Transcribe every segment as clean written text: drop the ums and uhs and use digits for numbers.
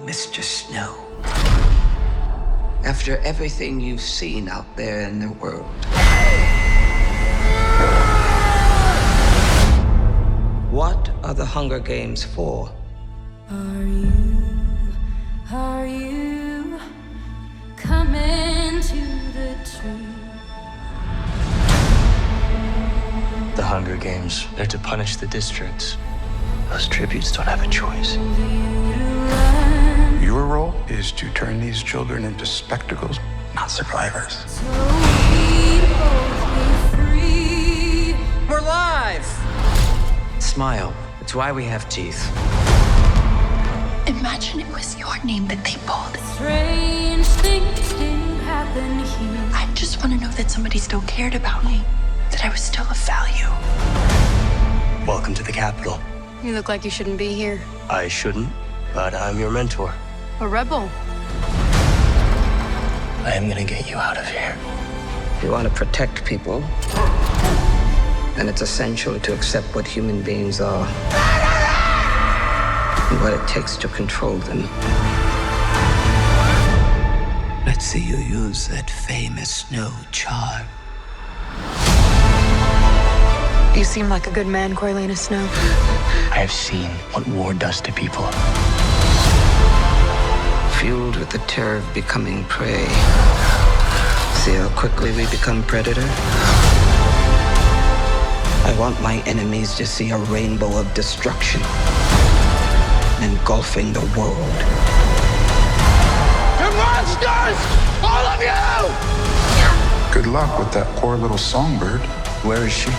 Mr. Snow. After everything you've seen out there in the world, what are the Hunger Games for? Are you coming to the tree? The Hunger Games, they're to punish the districts. Those tributes don't have a choice. Your role is to turn these children into spectacles, not survivors. So we both be free. We're live! Smile. It's why we have teeth. Imagine it was your name that they pulled. Strange things do happen here. I just want to know that somebody still cared about me, that I was still of value. Welcome to the Capitol. You look like you shouldn't be here. I shouldn't, but I'm your mentor. A rebel. I am gonna get you out of here. You want to protect people, then it's essential to accept what human beings are and what it takes to control them. Let's see you use that famous snow charm. You seem like a good man, Corleone Snow. I have seen what war does to people. Fueled with the terror of becoming prey. See how quickly we become predator? I want my enemies to see a rainbow of destruction engulfing the world. You're monsters! All of you! Good luck with that poor little songbird. Where is she?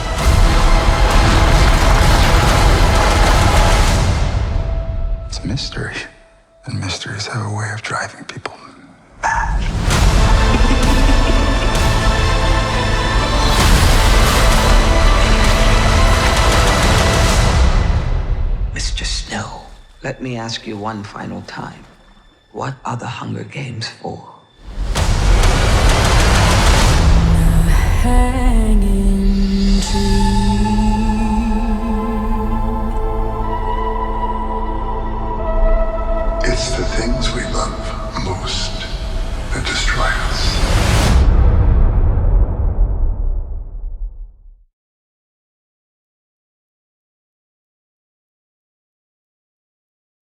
It's a mystery. And mysteries have a way of driving people mad. Mr. Snow, let me ask you one final time. What are the Hunger Games for? Hanging tree. It's the things we love most that destroy us.